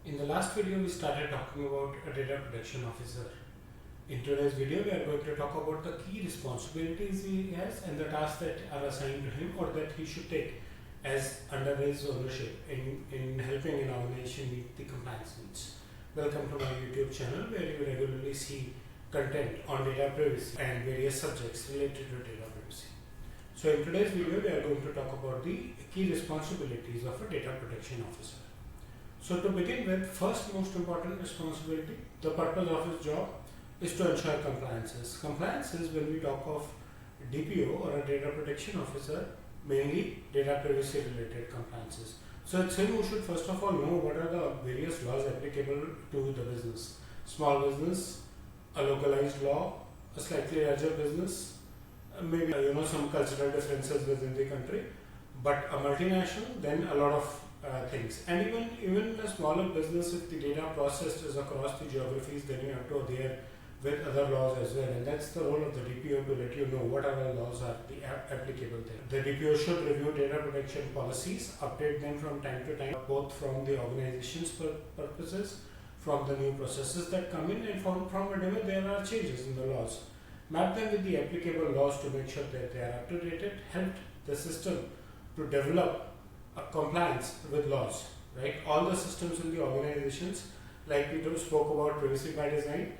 In the last video, we started talking about a data protection officer. In today's video, we are going to talk about the key responsibilities he has and the tasks that are assigned to him or that he should take as under his ownership in helping an organization meet the compliance needs. Welcome to my YouTube channel where you regularly see content on data privacy and various subjects related to data privacy. So in today's video, we are going to talk about the key responsibilities of a data protection officer. So to begin with, first most important responsibility, the purpose of his job is to ensure compliances. Compliances, when we talk of DPO or a data protection officer, mainly data privacy related compliances. So it's him who should first of all know what are the various laws applicable to the business. Small business, a localized law, a slightly larger business, maybe some cultural differences within the country, but a multinational, then a lot of things. And even a smaller business, if the data processed is across the geographies, then you have to adhere with other laws as well, and that's the role of the DPO to let you know what other laws are applicable there. The DPO should review data protection policies, update them from time to time, both from the organization's purposes, from the new processes that come in, and from whenever there are changes in the laws. Map them with the applicable laws to make sure that they are up to date, help the system to develop a compliance with laws, right? All the systems in the organizations, like we spoke about privacy by design,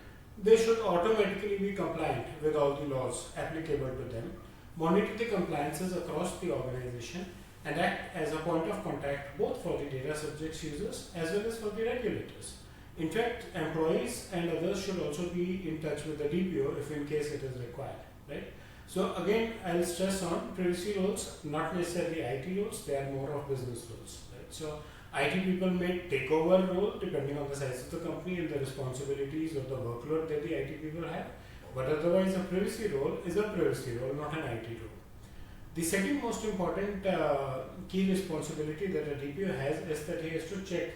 they should automatically be compliant with all the laws applicable to them, monitor the compliances across the organization, and act as a point of contact both for the data subjects users as well as for the regulators. In fact, employees and others should also be in touch with the DPO if in case it is required, right? So again, I'll stress on privacy roles, not necessarily IT roles, they are more of business roles, right? So IT people may take over role depending on the size of the company and the responsibilities or the workload that the IT people have, but otherwise a privacy role is a privacy role, not an IT role. The second most important key responsibility that a DPO has is that he has to check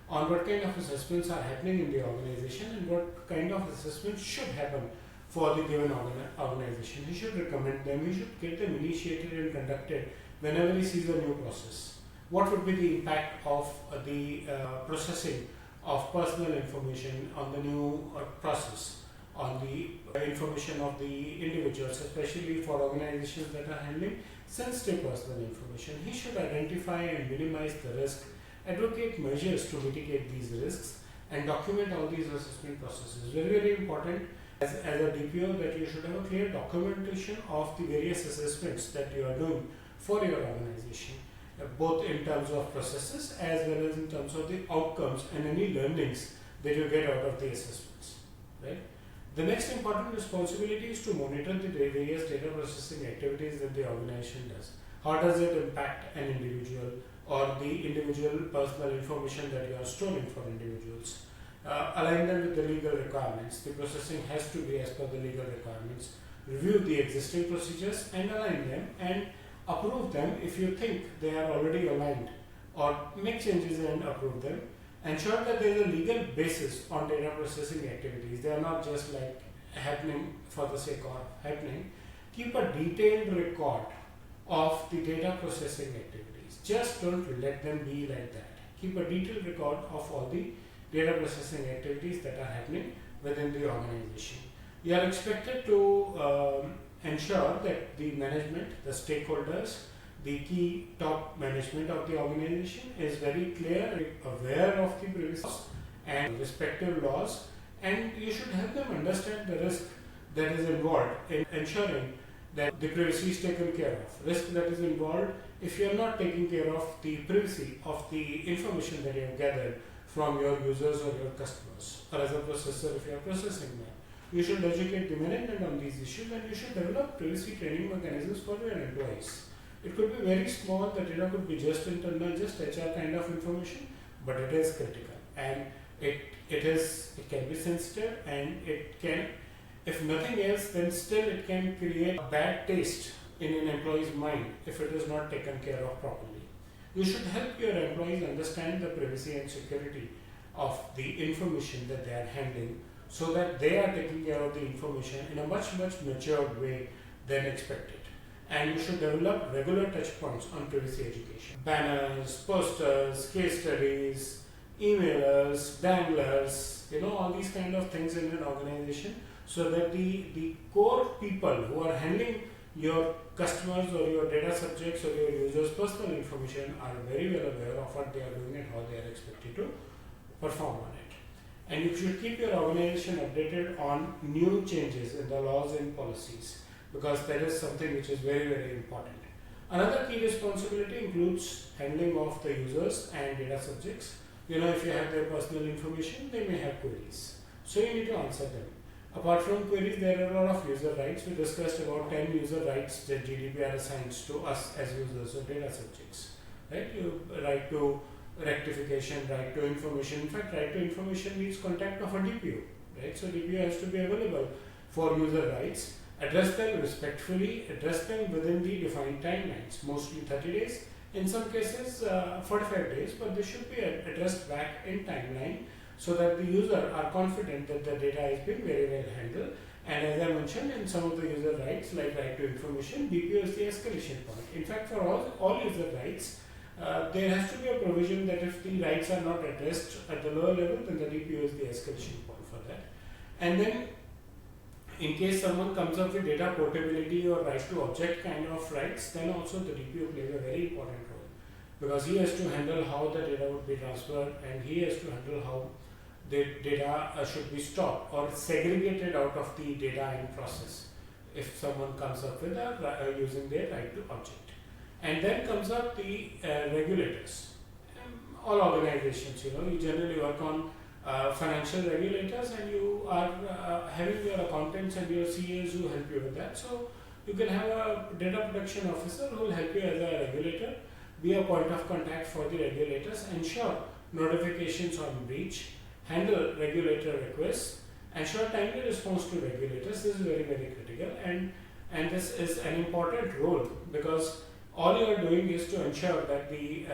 on what kind of assessments are happening in the organization and what kind of assessments should happen for the given organization. He should recommend them, he should get them initiated and conducted whenever he sees a new process. What would be the impact of the processing of personal information on the new process, on the information of the individuals, especially for organizations that are handling sensitive personal information. He should identify and minimize the risk, advocate measures to mitigate these risks, and document all these assessment processes. Very, very important as a DPO that you should have a clear documentation of the various assessments that you are doing for your organization, both in terms of processes as well as in terms of the outcomes and any learnings that you get out of the assessments, right? The next important responsibility is to monitor the various data processing activities that the organization does. How does it impact an individual or the individual personal information that you are storing for individuals? Align them with the legal requirements. The processing has to be as per the legal requirements. Review the existing procedures and align them, and approve them if you think they are already aligned, or make changes and approve them. Ensure that there is a legal basis on data processing activities. They are not just like happening for the sake of happening. Keep a detailed record of the data processing activities. Just don't let them be like that. Keep a detailed record of all the data processing activities that are happening within the organization. You are expected to ensure that the management, the stakeholders, the key top management of the organization is very clear, aware of the privacy and respective laws, and you should help them understand the risk that is involved in ensuring that the privacy is taken care of. Risk that is involved if you are not taking care of the privacy of the information that you have gathered from your users or your customers, or as a processor if you are processing them. You should educate the management on these issues, and you should develop privacy training mechanisms for your employees. It could be very small, the data could be just internal, just HR kind of information, but it is critical, and it can be sensitive, and it can, if nothing else, then still it can create a bad taste in an employee's mind if it is not taken care of properly. You should help your employees understand the privacy and security of the information that they are handling, so that they are taking care of the information in a much matured way than expected. And you should develop regular touch points on privacy education. Banners, posters, case studies, emailers, danglers, all these kind of things in an organization, so that the core people who are handling your customers or your data subjects or your users' personal information are very well aware of what they are doing and how they are expected to perform on it. And you should keep your organization updated on new changes in the laws and policies, because that is something which is very, very important. Another key responsibility includes handling of the users and data subjects. If you have their personal information, they may have queries. So you need to answer them. Apart from queries, there are a lot of user rights. We discussed about 10 user rights that GDPR assigns to us as users of data subjects. Right? You right to rectification, right to information. In fact, right to information needs contact of a DPO. Right? So DPO has to be available for user rights. Address them respectfully, address them within the defined timelines, mostly 30 days. In some cases, 45 days, but they should be addressed back in timeline, so that the user are confident that the data is being very well handled. And as I mentioned, in some of the user rights, like right to information, DPO is the escalation point. In fact, for all user rights, there has to be a provision that if the rights are not addressed at the lower level, then the DPO is the escalation point for that. And then, in case someone comes up with data portability or right to object kind of rights, then also the DPO plays a very important role, because he has to handle how the data would be transferred, and he has to handle how the data should be stopped or segregated out of the data in process if someone comes up with using their right to object. And then comes up the regulators. All organizations, you generally work on financial regulators, and you are having your accountants and your CAs who help you with that. So you can have a data protection officer who will help you as a regulator, be a point of contact for the regulators, ensure notifications on breach, handle regulator requests, ensure timely response to regulators. This is very, very critical, and this is an important role, because all you are doing is to ensure that the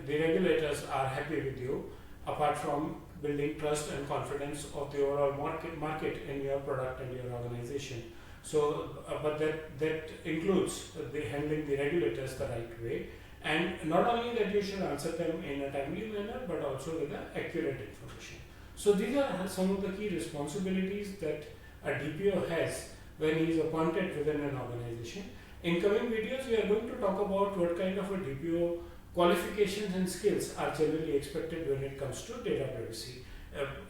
regulators are happy with you, apart from building trust and confidence of the overall market in your product and your organization. So, but that includes the handling the regulators the right way, and not only that you should answer them in a timely manner, but also with accurate information. So these are some of the key responsibilities that a DPO has when he is appointed within an organization. In coming videos, we are going to talk about what kind of a DPO qualifications and skills are generally expected when it comes to data privacy.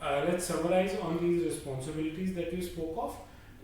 Let's summarize on these responsibilities that we spoke of.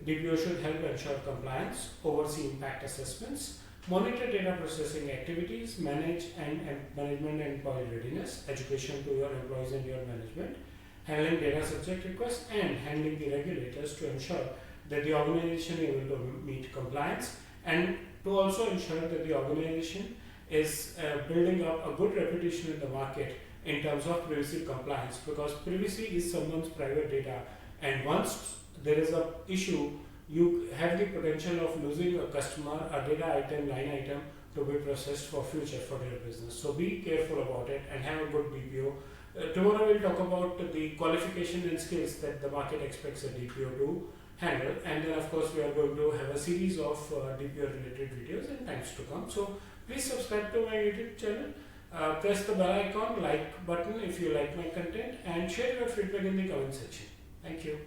DPO should help ensure compliance, oversee impact assessments, monitor data processing activities, management and employee readiness, education to your employees and your management, handling data subject requests, and handling the regulators to ensure that the organization is able to meet compliance, and to also ensure that the organization is building up a good reputation in the market in terms of privacy compliance, because privacy is someone's private data, and once there is an issue, you have the potential of losing a customer, a data item, line item to be processed for future for their business. So be careful about it and have a good DPO. Tomorrow we'll talk about the qualification and skills that the market expects a DPO to handle, and then of course we are going to have a series of DPO related videos in times to come. So please subscribe to my YouTube channel, press the bell icon, like button if you like my content, and share your feedback in the comment section. Thank you.